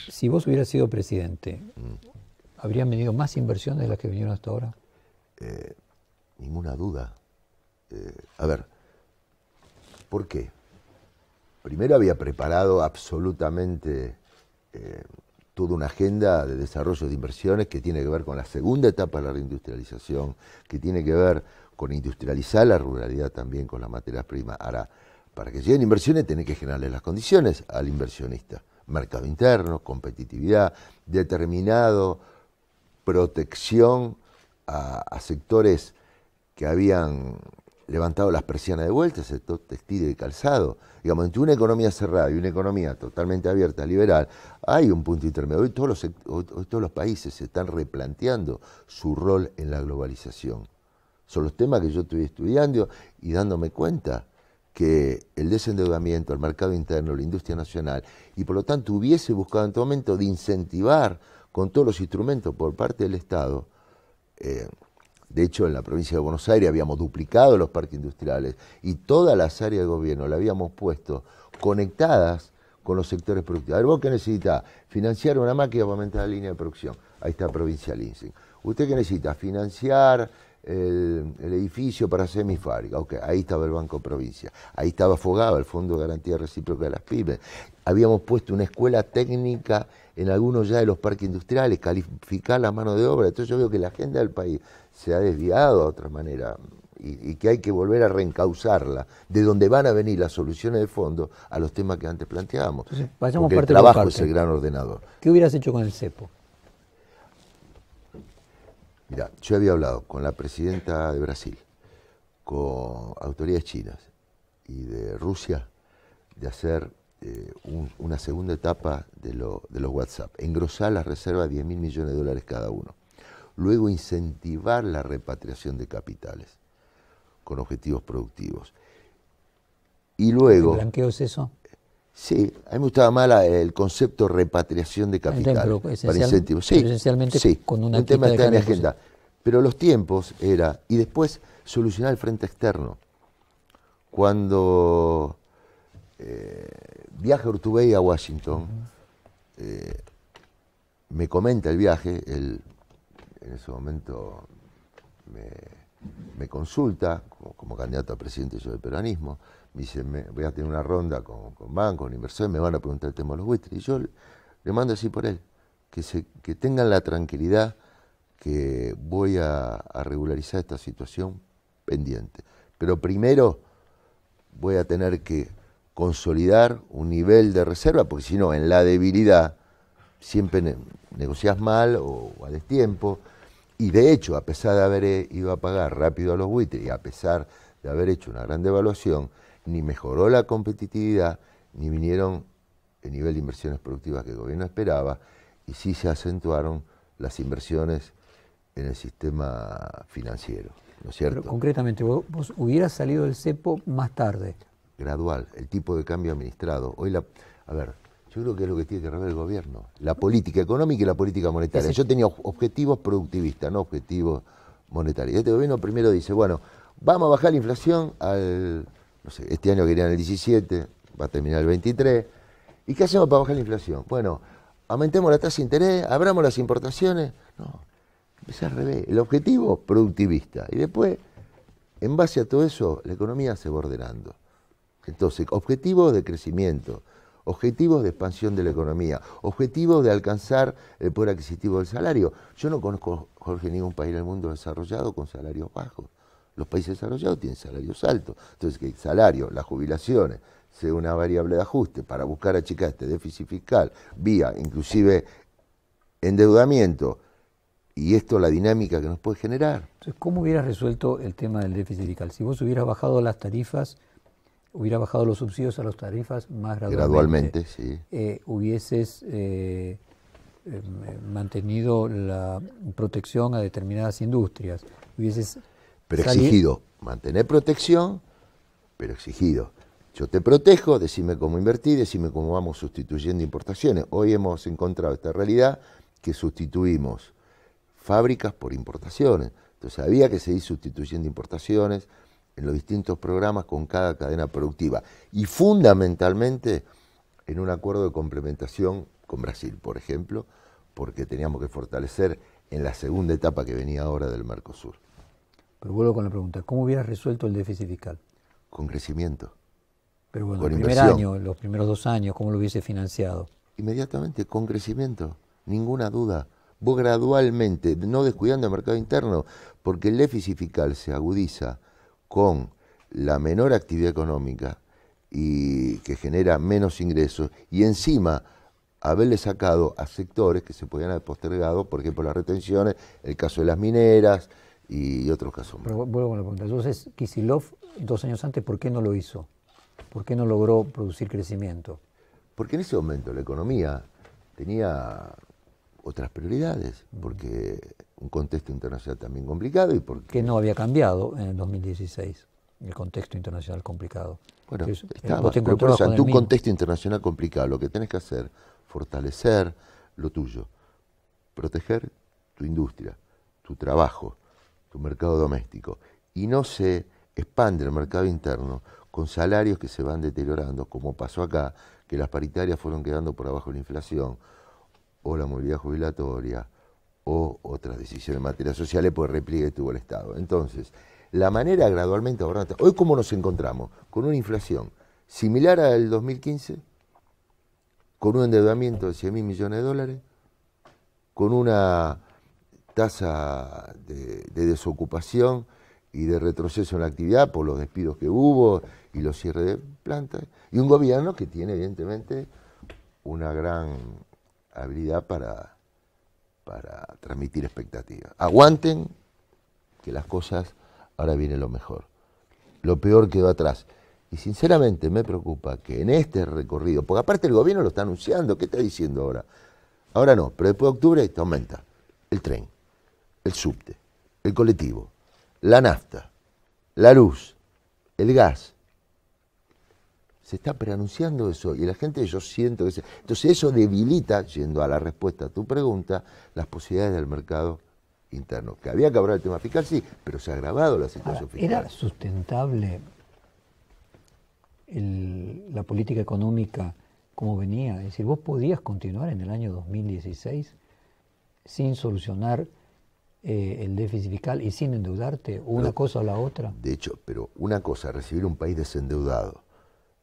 Si vos hubieras sido presidente, ¿habrían venido más inversiones de las que vinieron hasta ahora? Ninguna duda. A ver, ¿por qué? Primero había preparado absolutamente toda una agenda de desarrollo de inversiones que tiene que ver con la segunda etapa de la reindustrialización, que tiene que ver con industrializar la ruralidad también con las materias primas. Ahora, para que lleguen inversiones tenés que generarle las condiciones al inversionista. Mercado interno, competitividad, determinado, protección a sectores que habían levantado las persianas de vuelta, el sector textil y calzado. Digamos, entre una economía cerrada y una economía totalmente abierta, liberal, hay un punto intermedio. Hoy todos los países se están replanteando su rol en la globalización. Son los temas que yo estoy estudiando y dándome cuenta que el desendeudamiento, el mercado interno, la industria nacional, y por lo tanto hubiese buscado en todo momento de incentivar con todos los instrumentos por parte del Estado. De hecho, en la provincia de Buenos Aires habíamos duplicado los parques industriales y todas las áreas de gobierno las habíamos puesto conectadas con los sectores productivos. A ver, ¿vos qué necesitás? Financiar una máquina para aumentar la línea de producción. Ahí está Provincia Leasing. ¿Usted qué necesita? Financiar el edificio para hacer mi fábrica. Ok, ahí estaba el Banco Provincia. Ahí estaba FOGABA, el Fondo de Garantía Recíproca de las Pymes. Habíamos puesto una escuela técnica en algunos ya de los parques industriales, calificar la mano de obra. Entonces yo veo que la agenda del país se ha desviado a otra manera y que hay que volver a reencauzarla, de donde van a venir las soluciones de fondo a los temas que antes planteábamos. Entonces, vayamos porque el parte por trabajo parte. es el gran ordenador. ¿Qué hubieras hecho con el cepo? Mira, yo había hablado con la presidenta de Brasil, con autoridades chinas y de Rusia, de hacer una segunda etapa de los WhatsApp, engrosar las reservas a 10.000 millones de dólares cada uno. Luego incentivar la repatriación de capitales con objetivos productivos. Y luego... ¿El blanqueo es eso? Sí, a mí me gustaba más el concepto repatriación de capitales para incentivos. Sí, esencialmente sí, con una un tema quita está de en mi agenda. Pero los tiempos era, y después solucionar el frente externo. Cuando viaja Urtubey a Washington, me comenta el viaje, él en ese momento me consulta como candidato a presidente yo del peronismo, me dice, voy a tener una ronda con bancos, con inversores, me van a preguntar el tema de los buitres, y yo le mando así por él, que tengan la tranquilidad que voy a regularizar esta situación pendiente. Pero primero voy a tener que consolidar un nivel de reserva, porque si no, en la debilidad siempre negociás mal o a destiempo. Y de hecho, a pesar de haber ido a pagar rápido a los buitres y a pesar de haber hecho una gran devaluación, ni mejoró la competitividad, ni vinieron el nivel de inversiones productivas que el gobierno esperaba, y sí se acentuaron las inversiones en el sistema financiero, ¿no es cierto? Pero concretamente, vos hubieras salido del cepo más tarde. Gradual, el tipo de cambio administrado. Hoy a ver, yo creo que es lo que tiene que rever el gobierno, la política económica y la política monetaria. Yo tenía objetivos productivistas, no objetivos monetarios. Este gobierno primero dice, bueno, vamos a bajar la inflación no sé, este año querían el 17, va a terminar el 23. ¿Y qué hacemos para bajar la inflación? Bueno, aumentemos la tasa de interés, abramos las importaciones. No, empecé al revés. El objetivo productivista. Y después, en base a todo eso, la economía se va ordenando. Entonces, objetivos de crecimiento, objetivos de expansión de la economía, objetivos de alcanzar el poder adquisitivo del salario. Yo no conozco, Jorge, ningún país del mundo desarrollado con salarios bajos. Los países desarrollados tienen salarios altos. Entonces, que el salario, las jubilaciones, sea una variable de ajuste para buscar achicar este déficit fiscal, vía inclusive endeudamiento, y esto la dinámica que nos puede generar. Entonces, ¿cómo hubieras resuelto el tema del déficit fiscal? Si vos hubieras bajado las tarifas, hubieras bajado los subsidios a las tarifas más gradualmente. Sí. Hubieses mantenido la protección a determinadas industrias. Pero exigido, mantener protección, pero exigido. Yo te protejo, decime cómo invertir, decime cómo vamos sustituyendo importaciones. Hoy hemos encontrado esta realidad que sustituimos fábricas por importaciones. Entonces había que seguir sustituyendo importaciones en los distintos programas con cada cadena productiva. Y fundamentalmente en un acuerdo de complementación con Brasil, por ejemplo, porque teníamos que fortalecer en la segunda etapa que venía ahora del Mercosur. Pero vuelvo con la pregunta, ¿cómo hubieras resuelto el déficit fiscal? Con crecimiento. Pero bueno, con el primer inversión. año, los primeros 2 años, ¿cómo lo hubiese financiado? Inmediatamente, con crecimiento, ninguna duda. Vos gradualmente, no descuidando el mercado interno, porque el déficit fiscal se agudiza con la menor actividad económica y que genera menos ingresos, y encima haberle sacado a sectores que se podían haber postergado, por ejemplo las retenciones, el caso de las mineras y otros casos más. Pero vuelvo con la pregunta, entonces Kicillof 2 años antes, ¿por qué no lo hizo? ¿Por qué no logró producir crecimiento? Porque en ese momento la economía tenía otras prioridades, porque un contexto internacional también complicado y porque... Que no había cambiado en el 2016, el contexto internacional complicado. Bueno, Entonces, estaba, vos te pero por encontrabas eso, con ante el un mismo. contexto internacional complicado, lo que tenés que hacer, fortalecer lo tuyo, proteger tu industria, tu trabajo, tu mercado doméstico, y no se expande el mercado interno con salarios que se van deteriorando, como pasó acá, que las paritarias fueron quedando por abajo de la inflación, o la movilidad jubilatoria, o otras decisiones en materia sociales por el repliegue que tuvo el Estado. Entonces, la manera gradualmente ahora, hoy cómo nos encontramos, con una inflación similar al 2015, con un endeudamiento de 100.000 millones de dólares, con una tasa de desocupación y de retroceso en la actividad por los despidos que hubo y los cierres de plantas, y un gobierno que tiene evidentemente una gran habilidad para transmitir expectativas. Aguanten que las cosas, ahora viene lo mejor. Lo peor quedó atrás. Y sinceramente me preocupa que en este recorrido, porque aparte el gobierno lo está anunciando, ¿qué está diciendo ahora? Ahora no, pero después de octubre te aumenta el tren, el subte, el colectivo, la nafta, la luz, el gas. Se está preanunciando eso y la gente, yo siento que... Entonces eso debilita, yendo a la respuesta a tu pregunta, las posibilidades del mercado interno. Que había que hablar del tema fiscal, sí, pero se ha agravado la situación fiscal. ¿Era sustentable la política económica como venía? Es decir, ¿vos podías continuar en el año 2016 sin solucionar el déficit fiscal y sin endeudarte, una cosa o la otra? De hecho, pero una cosa, recibir un país desendeudado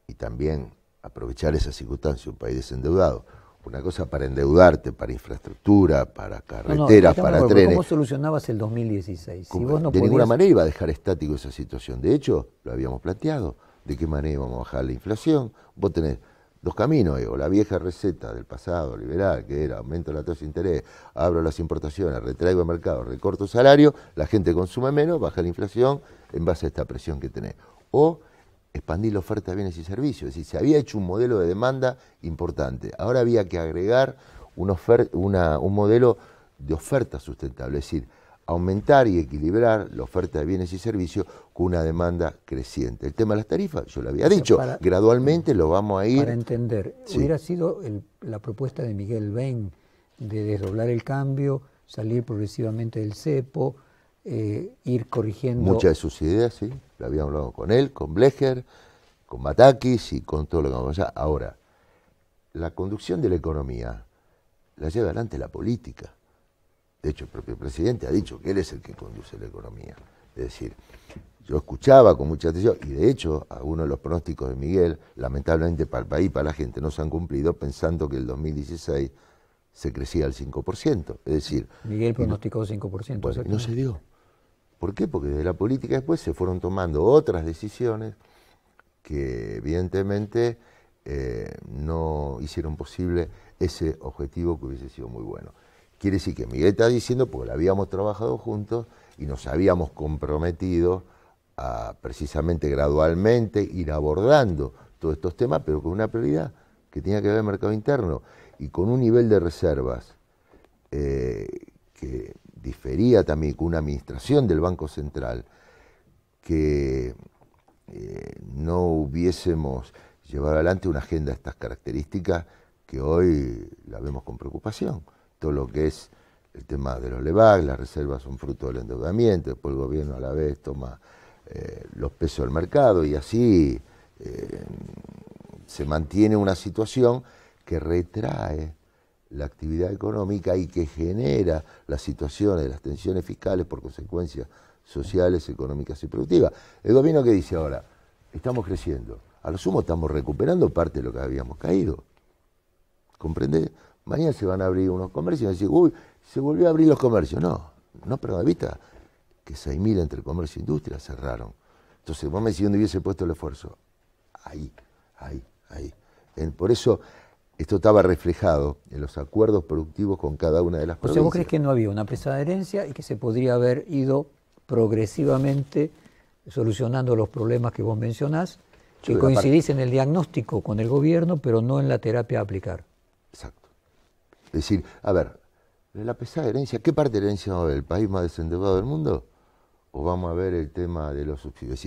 y también aprovechar esa circunstancia, un país desendeudado, una cosa para endeudarte, para infraestructura, para carreteras, para trenes. ¿Cómo solucionabas el 2016? Si vos no de podías... ninguna manera iba a dejar estático esa situación. De hecho, lo habíamos planteado. ¿De qué manera íbamos a bajar la inflación? Vos tenés dos caminos, o la vieja receta del pasado liberal, que era aumento de la tasa de interés, abro las importaciones, retraigo el mercado, recorto salario, la gente consume menos, baja la inflación en base a esta presión que tenés. O expandir la oferta de bienes y servicios. Es decir, se había hecho un modelo de demanda importante. Ahora había que agregar un modelo de oferta sustentable, es decir, aumentar y equilibrar la oferta de bienes y servicios con una demanda creciente. El tema de las tarifas, yo lo había dicho, gradualmente lo vamos a ir... Para entender, sí. ¿Hubiera sido la propuesta de Miguel Bain de desdoblar el cambio, salir progresivamente del cepo, ir corrigiendo? Muchas de sus ideas, sí, lo habíamos hablado con él, con Blecher, con Batakis y con todo lo que vamos a hacer. Ahora, la conducción de la economía la lleva adelante la política. De hecho, el propio presidente ha dicho que él es el que conduce la economía. Es decir, yo escuchaba con mucha atención, y de hecho, algunos de los pronósticos de Miguel, lamentablemente para el país, para la gente, no se han cumplido, pensando que el 2016 se crecía al 5%. Es decir... Miguel pronosticó 5%. Bueno, no se dio. ¿Por qué? Porque de la política después se fueron tomando otras decisiones que evidentemente no hicieron posible ese objetivo que hubiese sido muy bueno. Quiere decir que Miguel está diciendo, porque lo habíamos trabajado juntos y nos habíamos comprometido a precisamente gradualmente ir abordando todos estos temas, pero con una prioridad que tenía que ver el mercado interno y con un nivel de reservas que difería también con una administración del Banco Central que no hubiésemos llevado adelante una agenda de estas características que hoy la vemos con preocupación. Todo lo que es el tema de los LEVAC, las reservas son fruto del endeudamiento, después el gobierno a la vez toma los pesos del mercado y así se mantiene una situación que retrae la actividad económica y que genera las situaciones de las tensiones fiscales por consecuencias sociales, económicas y productivas. El gobierno que dice ahora, estamos creciendo, a lo sumo estamos recuperando parte de lo que habíamos caído. ¿Comprende? Mañana se van a abrir unos comercios y van a decir, uy, se volvió a abrir los comercios. No perdón de vista que 6.000 entre comercio e industria cerraron. Entonces, vos me decís dónde hubiese puesto el esfuerzo. Ahí. Por eso, esto estaba reflejado en los acuerdos productivos con cada una de las provincias. O sea, ¿vos crees que no había una pesada herencia y que se podría haber ido progresivamente solucionando los problemas que vos mencionás, que coincidís en el diagnóstico con el gobierno, pero no en la terapia a aplicar? Exacto. Es decir, a ver, la pesada herencia, ¿qué parte de herencia vamos a ver? ¿El país más desendeudado del mundo? ¿O vamos a ver el tema de los subsidios?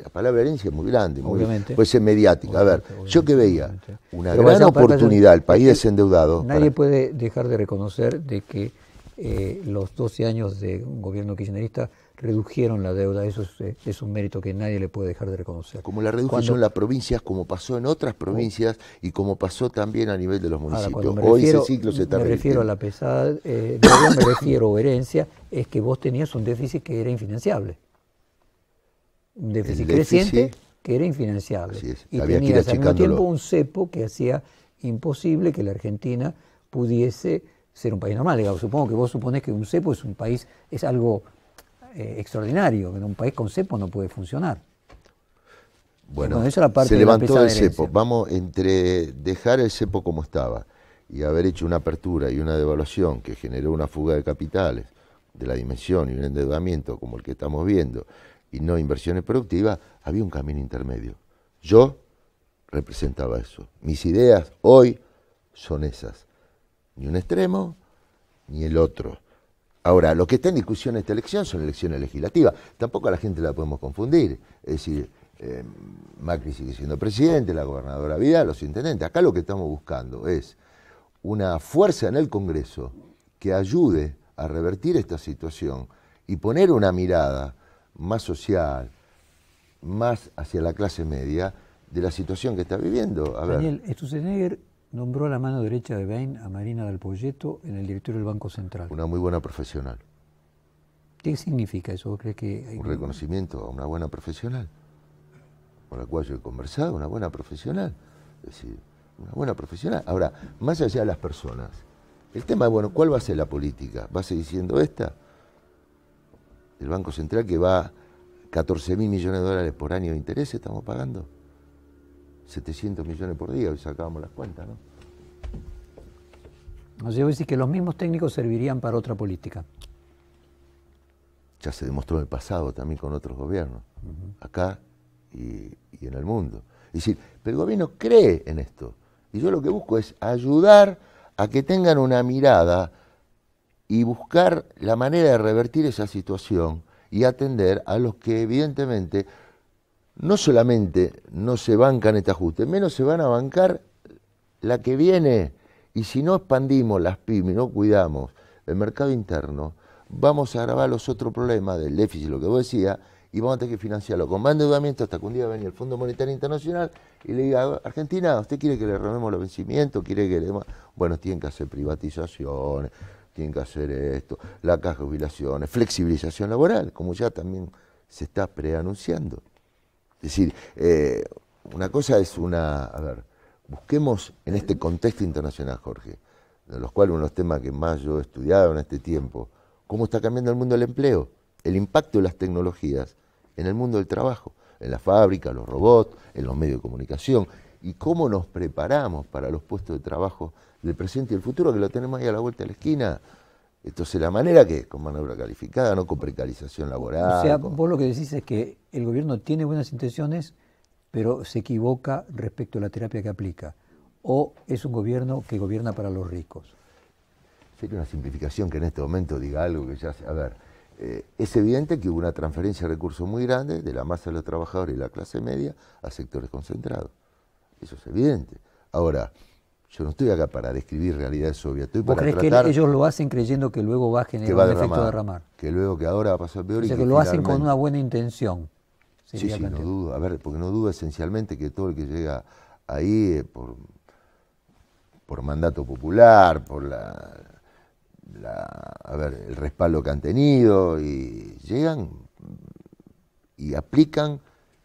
La palabra herencia es muy grande, puede ser mediática. A ver, yo que veía una gran oportunidad, el país desendeudado. Nadie puede dejar de reconocer de que los 12 años de un gobierno kirchnerista redujeron la deuda. Eso es un mérito que nadie le puede dejar de reconocer. Como la redujo en las provincias, como pasó en otras provincias y como pasó también a nivel de los municipios. Hoy ese ciclo se está repitiendo. Me refiero a la pesada deuda, me refiero a herencia, es que vos tenías un déficit que era infinanciable. Un déficit creciente que era infinanciable. Y tenías al mismo tiempo un cepo que hacía imposible que la Argentina pudiese ser un país normal. Digamos, supongo que vos suponés que un cepo es un país, es algo extraordinario, que un país con cepo no puede funcionar. Bueno, se levantó el cepo. Vamos, entre dejar el cepo como estaba y haber hecho una apertura y una devaluación que generó una fuga de capitales de la dimensión y un endeudamiento como el que estamos viendo y no inversiones productivas, había un camino intermedio. Yo representaba eso. Mis ideas hoy son esas. Ni un extremo, ni el otro. Ahora, lo que está en discusión en esta elección son elecciones legislativas. Tampoco a la gente la podemos confundir. Es decir, Macri sigue siendo presidente, la gobernadora Vidal, los intendentes. Acá lo que estamos buscando es una fuerza en el Congreso que ayude a revertir esta situación y poner una mirada más social, más hacia la clase media de la situación que está viviendo. A Daniel, Sturzenegger nombró a la mano derecha de Bain a Marina Dal Poyetto en el directorio del Banco Central. Una muy buena profesional. ¿Qué significa eso? ¿Crees que hay un reconocimiento a una buena profesional? Con la cual yo he conversado, una buena profesional. Es decir, una buena profesional. Ahora, más allá de las personas, el tema es, bueno, ¿cuál va a ser la política? ¿Va a seguir siendo esta? El Banco Central que va 14.000 millones de dólares por año de interés estamos pagando. 700 millones por día, hoy sacábamos las cuentas, ¿no? O sea, vos decís que los mismos técnicos servirían para otra política. Ya se demostró en el pasado también con otros gobiernos, acá y en el mundo. Es decir, pero el gobierno cree en esto. Y yo lo que busco es ayudar a que tengan una mirada y buscar la manera de revertir esa situación y atender a los que evidentemente no solamente no se bancan este ajuste, menos se van a bancar la que viene. Y si no expandimos las pymes, no cuidamos el mercado interno, vamos a agravar los otros problemas del déficit, lo que vos decías, y vamos a tener que financiarlo con más endeudamiento hasta que un día venga el Fondo Monetario Internacional y le diga, Argentina, ¿usted quiere que le renovemos los vencimientos? ¿Quiere que le... Bueno, tienen que hacer privatizaciones, tienen que hacer esto, la caja de jubilaciones, flexibilización laboral, como ya también se está preanunciando. Es decir, una cosa es a ver, busquemos en este contexto internacional, Jorge, de los cuales uno de los temas que más yo he estudiado en este tiempo, cómo está cambiando el mundo del empleo, el impacto de las tecnologías en el mundo del trabajo, en la fábrica, los robots, en los medios de comunicación, y cómo nos preparamos para los puestos de trabajo del presente y el futuro, que lo tenemos ahí a la vuelta de la esquina. Entonces, la manera que es con mano de obra calificada, no con precarización laboral. O sea, vos lo que decís es que el gobierno tiene buenas intenciones, pero se equivoca respecto a la terapia que aplica. ¿O es un gobierno que gobierna para los ricos? Sería una simplificación que en este momento diga algo que ya... A ver, es evidente que hubo una transferencia de recursos muy grande de la masa de los trabajadores y la clase media a sectores concentrados. Eso es evidente. Ahora, yo no estoy acá para describir realidades obvias, estoy para tratar... ¿Crees que ellos lo hacen creyendo que luego va a generar un efecto derramar? Que luego que ahora va a pasar peor. O sea, que lo hacen con una buena intención. Sí, no dudo. A ver, porque no dudo esencialmente que todo el que llega ahí por mandato popular, por el respaldo que han tenido, y llegan y aplican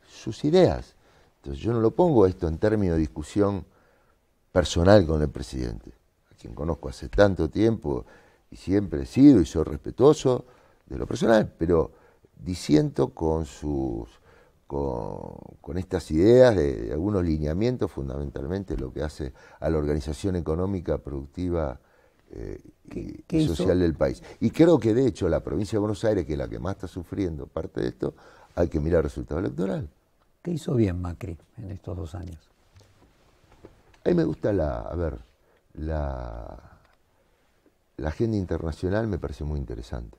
sus ideas. Entonces yo no lo pongo esto en términos de discusión personal con el presidente, a quien conozco hace tanto tiempo y siempre he sido y soy respetuoso de lo personal, pero disiento con estas ideas de algunos lineamientos, fundamentalmente lo que hace a la organización económica, productiva y social del país. Y creo que de hecho la provincia de Buenos Aires, que es la que más está sufriendo parte de esto, hay que mirar el resultado electoral. ¿Qué hizo bien Macri en estos 2 años? A mí me gusta la agenda internacional, me parece muy interesante.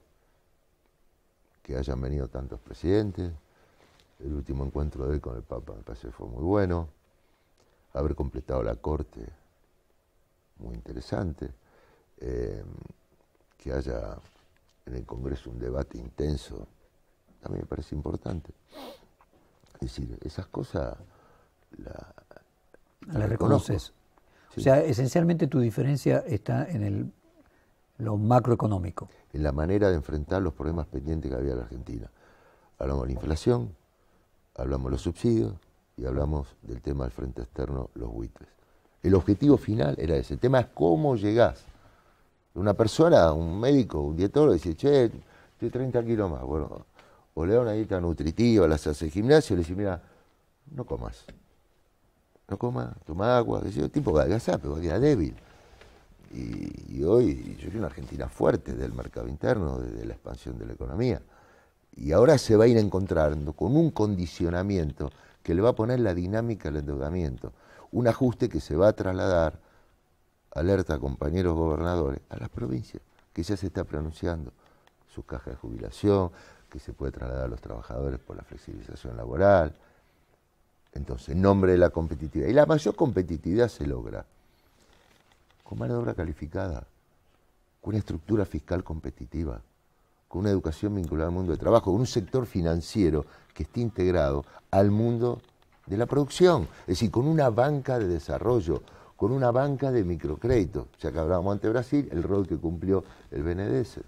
Que hayan venido tantos presidentes, el último encuentro de él con el Papa me parece que fue muy bueno, haber completado la corte, muy interesante, que haya en el Congreso un debate intenso, también me parece importante. Es decir, esas cosas las reconoces. Sí. O sea, esencialmente tu diferencia está en lo macroeconómico. En la manera de enfrentar los problemas pendientes que había en la Argentina. Hablamos de la inflación, hablamos de los subsidios y hablamos del tema del frente externo, los buitres. El objetivo final era ese. El tema es cómo llegás. Una persona, un médico, un dietólogo, dice, che, estoy 30 kilos más. Bueno, o le da una dieta nutritiva, las hace gimnasio, y le dice, mira, no comas. No comas, toma agua, que el tipo va a adelgazar, pero va a quedar débil. Y hoy yo soy una Argentina fuerte del mercado interno, de la expansión de la economía. Y ahora se va a ir encontrando con un condicionamiento que le va a poner la dinámica del endeudamiento. Un ajuste que se va a trasladar, alerta compañeros gobernadores, a las provincias, que ya se está pronunciando. Sus cajas de jubilación, que se puede trasladar a los trabajadores por la flexibilización laboral. Entonces, en nombre de la competitividad. Y la mayor competitividad se logra con mano de obra calificada, con una estructura fiscal competitiva, con una educación vinculada al mundo del trabajo, con un sector financiero que esté integrado al mundo de la producción, es decir, con una banca de desarrollo, con una banca de microcrédito, ya que hablábamos ante Brasil, el rol que cumplió el BNDES.